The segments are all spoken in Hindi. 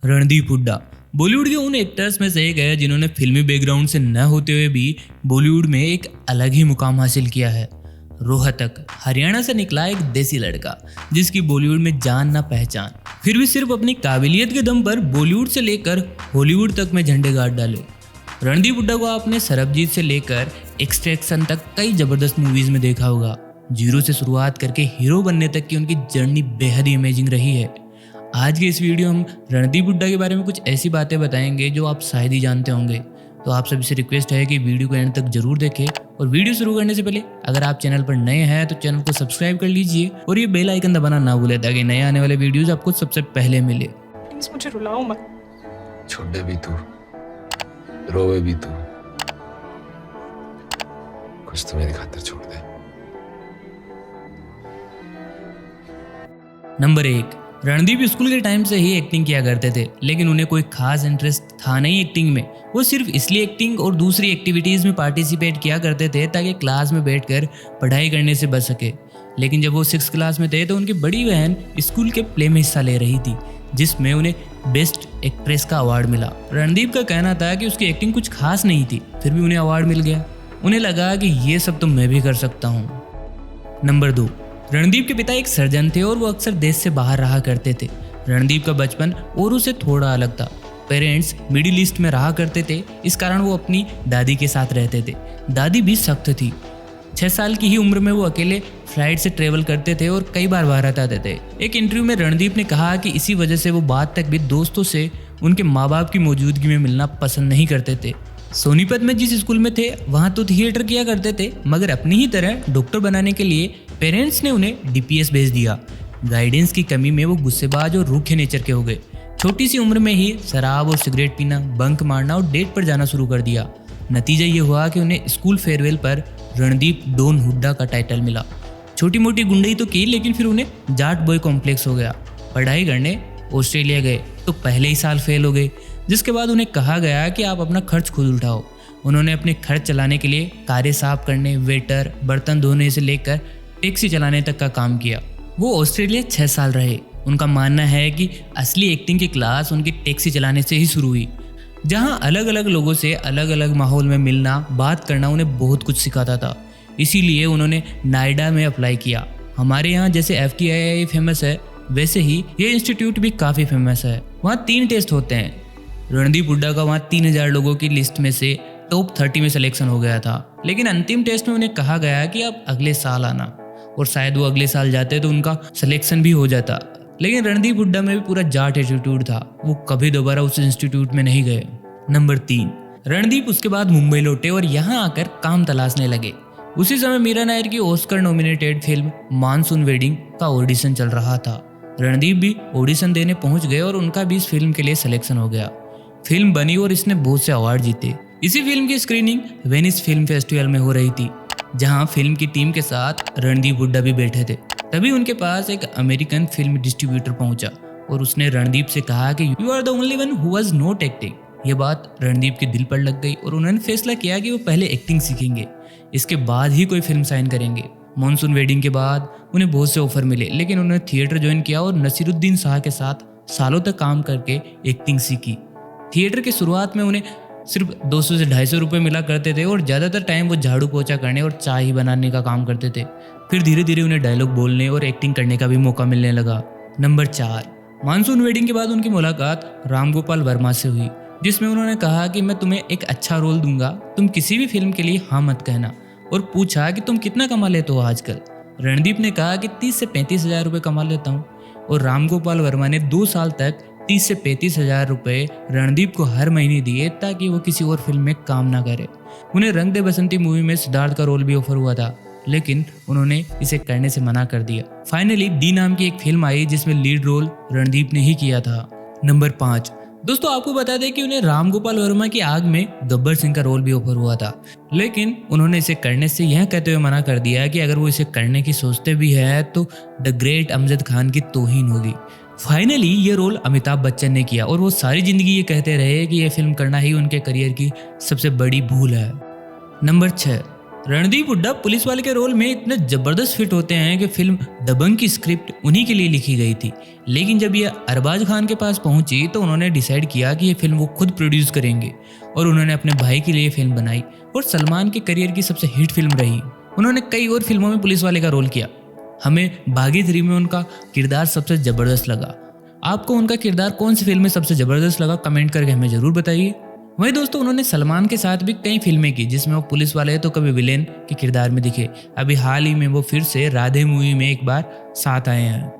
रणदीप हुड्डा बॉलीवुड के उन एक्टर्स में से एक है जिन्होंने फिल्मी बैकग्राउंड से न होते हुए भी बॉलीवुड में एक अलग ही मुकाम हासिल किया है। रोहतक हरियाणा से निकला एक देसी लड़का जिसकी बॉलीवुड में जान न पहचान, फिर भी सिर्फ अपनी काबिलियत के दम पर बॉलीवुड से लेकर हॉलीवुड तक में झंडे गाड़ डाले। रणदीप हुड्डा को आपने सरबजीत से लेकर एक्सट्रैक्शन तक कई जबरदस्त मूवीज में देखा होगा। जीरो से शुरुआत करके हीरो बनने तक की उनकी जर्नी बेहद ही अमेजिंग रही है। आज के इस वीडियो हम रणदीप हुड्डा के बारे में कुछ ऐसी बातें बताएंगे जो आप शायद ही जानते होंगे। तो आप सभी से रिक्वेस्ट है कि वीडियो को एंड तक जरूर देखें और वीडियो शुरू करने से पहले अगर आप चैनल पर नए हैं तो चैनल को सब्सक्राइब कर लीजिए और ये बेल आइकन दबाना ना भूलें ताकि नए आने वाले वीडियोस आपको सबसे पहले मिले। मुझे रुलाओ मत। छोड़े भी तू, रोवे भी तू, कुछ तो मेरी खातिर छोड़ दे। नंबर 1, रणदीप स्कूल के टाइम से ही एक्टिंग किया करते थे, लेकिन उन्हें कोई खास इंटरेस्ट था नहीं एक्टिंग में। वो सिर्फ इसलिए एक्टिंग और दूसरी एक्टिविटीज़ में पार्टिसिपेट किया करते थे ताकि क्लास में बैठकर पढ़ाई करने से बच सके। लेकिन जब वो 6th क्लास में थे तो उनकी बड़ी बहन स्कूल के प्ले में हिस्सा ले रही थी, जिसमें उन्हें बेस्ट एक्ट्रेस का अवार्ड मिला। रणदीप का कहना था कि उसकी एक्टिंग कुछ खास नहीं थी, फिर भी उन्हें अवार्ड मिल गया। उन्हें लगा कि ये सब तो मैं भी कर सकता हूँ। नंबर 2, रणदीप के पिता एक सर्जन थे और वो अक्सर देश से बाहर रहा करते थे। रणदीप का बचपन औरों से थोड़ा अलग था। पेरेंट्स मिडिल ईस्ट में रहा करते थे, इस कारण वो अपनी दादी के साथ रहते थे। दादी भी सख्त थी। 6 साल की ही उम्र में वो अकेले फ्लाइट से ट्रेवल करते थे और कई बार भारत आते थे। एक इंटरव्यू में रणदीप ने कहा कि इसी वजह से वो बाद तक भी दोस्तों से उनके माँ बाप की मौजूदगी में मिलना पसंद नहीं करते थे। सोनीपत में जिस स्कूल में थे वहाँ तो थिएटर किया करते थे, मगर अपनी ही तरह डॉक्टर बनाने के लिए पेरेंट्स ने उन्हें डीपीएस भेज दिया। गाइडेंस की कमी में वो गुस्सेबाज और रूखे नेचर के हो गए। छोटी सी उम्र में ही शराब और सिगरेट पीना, बंक मारना और डेट पर जाना शुरू कर दिया। नतीजा ये हुआ कि उन्हें स्कूल फेयरवेल पर रणदीप डॉन हुड्डा का टाइटल मिला। छोटी मोटी गुंडई तो की, लेकिन फिर उन्हें जाट बॉय कॉम्प्लेक्स हो गया। पढ़ाई करने ऑस्ट्रेलिया गए तो पहले ही साल फेल हो गए, जिसके बाद उन्हें कहा गया कि आप अपना खर्च खुद उठाओ। उन्होंने अपने खर्च चलाने के लिए कारें साफ करने, वेटर, बर्तन धोने से लेकर टैक्सी चलाने तक का काम किया। वो ऑस्ट्रेलिया 6 साल रहे। उनका मानना है कि असली एक्टिंग की क्लास उनकी टैक्सी चलाने से ही शुरू हुई, जहां अलग अलग लोगों से अलग अलग माहौल में मिलना, बात करना उन्हें बहुत कुछ सिखाता था। इसीलिए उन्होंने नायडा में अप्लाई किया। हमारे यहाँ जैसे FTII फेमस है, वैसे ही ये इंस्टीट्यूट भी काफ़ी फेमस है। वहाँ 3 टेस्ट होते हैं। रणदीप हुड्डा का वहाँ 3000 लोगों की लिस्ट में से टॉप 30 में सिलेक्शन हो गया था, लेकिन अंतिम टेस्ट में उन्हें कहा गया कि आप अगले साल आना, और शायद वो अगले साल जाते तो उनका सिलेक्शन भी हो जाता। लेकिन रणदीप हुड्डा में भी पूरा जाट एटीट्यूड था, वो कभी दोबारा उस इंस्टीट्यूट में नहीं गए। नंबर 3, रणदीप उसके बाद मुंबई लौटे और यहाँ आकर काम तलाशने लगे। उसी समय मीरा नायर की Oscar nominated film monsoon wedding का ऑडिशन चल रहा था। रणदीप भी ऑडिशन देने पहुंच गए और उनका भी इस फिल्म के लिए सिलेक्शन हो गया। फिल्म बनी और इसने बहुत से अवार्ड जीते। इसी फिल्म की स्क्रीनिंग वेनिस फिल्म फेस्टिवल में हो रही थी, जहां फिल्म की टीम के साथ रणदीप हुड्डा भी बैठे थे। तभी उनके पास एक अमेरिकन फिल्म डिस्ट्रीब्यूटर पहुंचा और उसने रणदीप से कहा कि you are the only one who was not acting. ये बात रणदीप के दिल पर लग गई और उन्होंने फैसला किया कि वो पहले एक्टिंग सीखेंगे, इसके बाद ही कोई फिल्म साइन करेंगे। मानसून वेडिंग के बाद उन्हें बहुत से ऑफर मिले, लेकिन उन्होंने थिएटर ज्वाइन किया और नसीरुद्दीन शाह के साथ सालों तक काम करके एक्टिंग सीखी। थिएटर की शुरुआत में उन्हें सिर्फ 200 से 250 रुपये मिला करते थे और ज़्यादातर टाइम वो झाड़ू पोछा करने और चाय ही बनाने का काम करते थे। फिर धीरे धीरे उन्हें डायलॉग बोलने और एक्टिंग करने का भी मौका मिलने लगा। नंबर 4, मानसून वेडिंग के बाद उनकी मुलाकात राम गोपाल वर्मा से हुई, जिसमें उन्होंने कहा कि मैं तुम्हें एक अच्छा रोल दूंगा, तुम किसी भी फिल्म के लिए हाँ मत कहना, और पूछा कि तुम कितना कमा लेते हो आजकल। रणदीप ने कहा कि 30 से 35 हज़ार रुपये कमा लेता हूँ, और राम गोपाल वर्मा ने 2 साल तक 30 से 35 हज़ार रुपये रणदीप को हर महीने दिए ताकि वो किसी और फिल्म में काम ना करे। उन्हें रंग दे बसंती मूवी में सिद्धार्थ का रोल भी ऑफर हुआ था, लेकिन उन्होंने इसे करने से मना कर दिया। फाइनली डी नाम की एक फिल्म आई जिसमें लीड रोल रणदीप ने ही किया था। नंबर 5, दोस्तों आपको बता दें कि उन्हें राम गोपाल वर्मा की आग में गब्बर सिंह का रोल भी ऑफर हुआ था, लेकिन उन्होंने इसे करने से यह कहते हुए मना कर दिया कि अगर वो इसे करने की सोचते भी है तो द ग्रेट अमजद खान की तौहीन होगी। फाइनली ये रोल अमिताभ बच्चन ने किया और वो सारी जिंदगी ये कहते रहे कि ये फिल्म करना ही उनके करियर की सबसे बड़ी भूल है। नंबर 6, रणदीप हुड्डा पुलिस वाले के रोल में इतने जबरदस्त फिट होते हैं कि फिल्म दबंग की स्क्रिप्ट उन्हीं के लिए लिखी गई थी। लेकिन जब ये अरबाज खान के पास पहुंची तो उन्होंने डिसाइड किया कि ये फिल्म वो खुद प्रोड्यूस करेंगे और उन्होंने अपने भाई के लिए फिल्म बनाई और सलमान के करियर की सबसे हिट फिल्म रही। उन्होंने कई और फिल्मों में पुलिस वाले का रोल किया। हमें बागी 3 में उनका किरदार सबसे ज़बरदस्त लगा। आपको उनका किरदार कौन सी फिल्म में सबसे ज़बरदस्त लगा, कमेंट करके हमें ज़रूर बताइए। वहीं दोस्तों उन्होंने सलमान के साथ भी कई फिल्में की जिसमें वो पुलिस वाले तो कभी विलेन के किरदार में दिखे। अभी हाल ही में वो फिर से राधे मूवी में एक बार साथ आए हैं।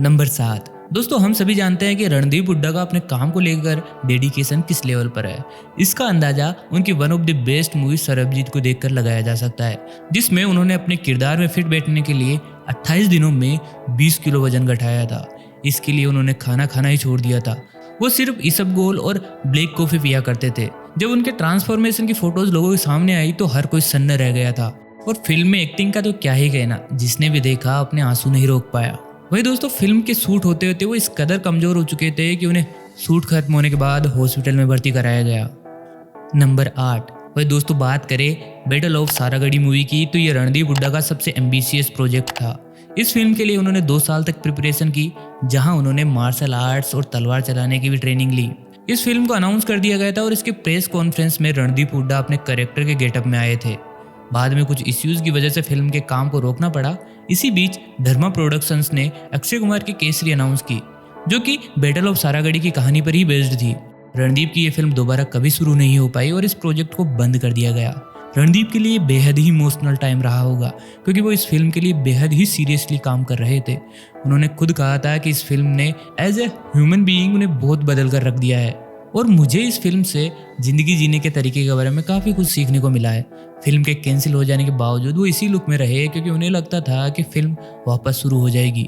नंबर 7, दोस्तों हम सभी जानते हैं कि रणदीप हुड्डा का अपने काम को लेकर डेडिकेशन किस लेवल पर है। इसका अंदाजा उनकी one of the best movie Sarabjit को देखकर लगाया जा सकता है, जिसमें उन्होंने अपने किरदार में फिट बैठने के लिए 28 दिनों में 20 किलो वजन घटाया था। इसके लिए उन्होंने खाना खाना ही छोड़ दिया था। वो सिर्फ इसबगोल और ब्लैक कॉफी पिया करते थे। जब उनके ट्रांसफॉर्मेशन की फोटोज लोगों के सामने आई तो हर कोई सन्न रह गया था। और फिल्म में एक्टिंग का तो क्या ही कहना, जिसने भी देखा अपने आंसू नहीं रोक पाया। वही दोस्तों फिल्म के शूट होते होते वो इस कदर कमजोर हो चुके थे कि उन्हें शूट खत्म होने के बाद हॉस्पिटल में भर्ती कराया गया। नंबर 8, वही दोस्तों बात करें बैटल ऑफ सारागढ़ी मूवी की तो ये रणदीप हुड्डा का सबसे एम्बिशियस प्रोजेक्ट था। इस फिल्म के लिए उन्होंने 2 साल तक प्रिपरेशन की, जहां उन्होंने मार्शल आर्ट्स और तलवार चलाने की भी ट्रेनिंग ली। इस फिल्म को अनाउंस कर दिया गया था और इसके प्रेस कॉन्फ्रेंस में रणदीप हुड्डा अपने कैरेक्टर के गेटअप में आए थे। बाद में कुछ इश्यूज की वजह से फिल्म के काम को रोकना पड़ा। इसी बीच धर्मा प्रोडक्शंस ने अक्षय कुमार की केसरी अनाउंस की, जो कि बैटल ऑफ सारागढ़ी की कहानी पर ही बेस्ड थी। रणदीप की ये फिल्म दोबारा कभी शुरू नहीं हो पाई और इस प्रोजेक्ट को बंद कर दिया गया। रणदीप के लिए बेहद ही इमोशनल टाइम रहा होगा, क्योंकि वो इस फिल्म के लिए बेहद ही सीरियसली काम कर रहे थे। उन्होंने खुद कहा था कि इस फिल्म ने एज ए ह्यूमन बीइंग उन्हें बहुत बदल कर रख दिया है और मुझे इस फिल्म से जिंदगी जीने के तरीके के बारे में काफ़ी कुछ सीखने को मिला है। फिल्म के कैंसिल हो जाने के बावजूद वो इसी लुक में रहे क्योंकि उन्हें लगता था कि फिल्म वापस शुरू हो जाएगी।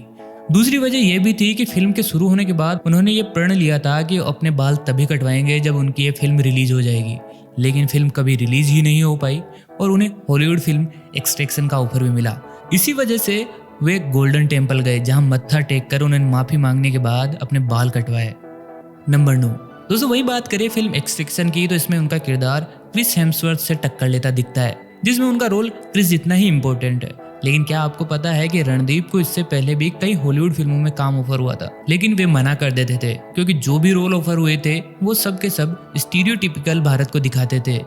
दूसरी वजह यह भी थी कि फिल्म के शुरू होने के बाद उन्होंने ये प्रण लिया था कि अपने बाल तभी कटवाएंगे जब उनकी ये फिल्म रिलीज हो जाएगी। लेकिन फिल्म कभी रिलीज ही नहीं हो पाई और उन्हें हॉलीवुड फिल्म एक्सट्रैक्शन का ऑफर भी मिला। इसी वजह से वे गोल्डन टेम्पल गए, जहां मत्था टेक कर उन्होंने माफी मांगने के बाद अपने बाल कटवाए। नंबर 9, दोस्तों वही बात करें फिल्म एक्सट्रैक्शन की तो इसमें उनका किरदार क्रिस हेम्सवर्थ से टक्कर लेता दिखता है, जिसमें उनका रोल क्रिस जितना ही इम्पोर्टेंट है। लेकिन क्या आपको पता है कि रणदीप को इससे पहले भी कई हॉलीवुड फिल्मों में काम ऑफर हुआ था, लेकिन वे मना कर देते थे क्योंकि जो भी रोल ऑफर हुए थे वो सब के सब स्टीरियोटिपिकल भारत को दिखाते थे,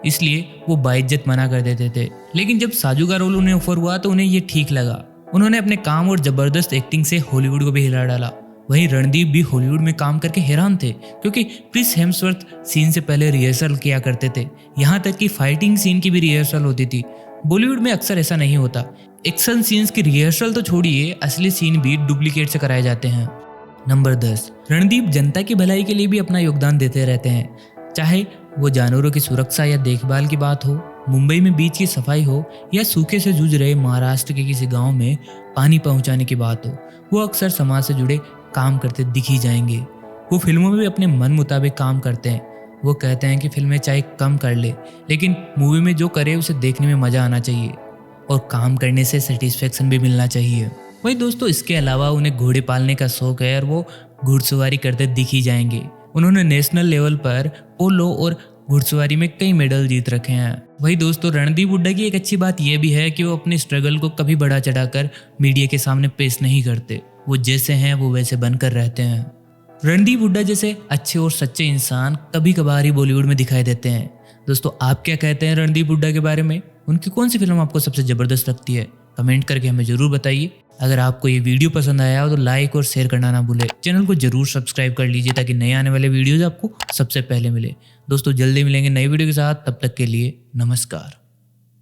इसलिए वो बाइज्जत मना कर देते थे। लेकिन जब साजू का रोल उन्हें ऑफर हुआ तो उन्हें ये ठीक लगा। उन्होंने अपने काम और जबरदस्त एक्टिंग से हॉलीवुड को भी हिला डाला। वहीं रणदीप भी हॉलीवुड में काम करके हैरान थे क्योंकि क्रिस हेम्सवर्थ सीन से पहले रिहर्सल किया करते थे, यहाँ तक कि फाइटिंग सीन की भी रिहर्सल होती थी। बॉलीवुड में अक्सर ऐसा नहीं होता। एक्शन सीन्स की रिहर्सल तो छोड़िए, असली सीन भी डुप्लीकेट से कराए जाते हैं। नंबर 10, रणदीप जनता की भलाई के लिए भी अपना योगदान देते रहते हैं, चाहे वो जानवरों की सुरक्षा या देखभाल की बात हो, मुंबई में बीच की सफाई हो या सूखे से जूझ रहे महाराष्ट्र के किसी गांव में पानी पहुंचाने की बात हो। वो अक्सर समाज से जुड़े काम करते दिख ही जाएंगे। वो फिल्मों में भी अपने मन मुताबिक काम करते हैं। वो कहते हैं कि फिल्में चाहे कम कर ले, लेकिन मूवी में जो करे उसे देखने में मज़ा आना चाहिए और काम करने से सेटिस्फेक्शन भी मिलना चाहिए। वही दोस्तों इसके अलावा उन्हें घोड़े पालने का शौक है और वो घुड़सवारी करते दिख ही जाएंगे। उन्होंने नेशनल लेवल पर पोलो और घुड़सवारी में कई मेडल जीत रखे हैं। वही दोस्तों रणदीप हुड्डा की एक अच्छी बात यह भी है कि वो अपने स्ट्रगल को कभी बढ़ा चढ़ाकर मीडिया के सामने पेश नहीं करते। वो जैसे हैं वो वैसे बनकर रहते हैं। रणदीप हुड्डा जैसे अच्छे और सच्चे इंसान कभी कभार ही बॉलीवुड में दिखाई देते हैं। दोस्तों आप क्या कहते हैं रणदीप हुड्डा के बारे में? उनकी कौन सी फिल्म आपको सबसे ज़बरदस्त लगती है? कमेंट करके हमें ज़रूर बताइए। अगर आपको ये वीडियो पसंद आया हो तो लाइक और शेयर करना ना भूलें। चैनल को जरूर सब्सक्राइब कर लीजिए ताकि नए आने वाले वीडियोज़ आपको सबसे पहले मिले। दोस्तों जल्दी मिलेंगे नई वीडियो के साथ, तब तक के लिए नमस्कार।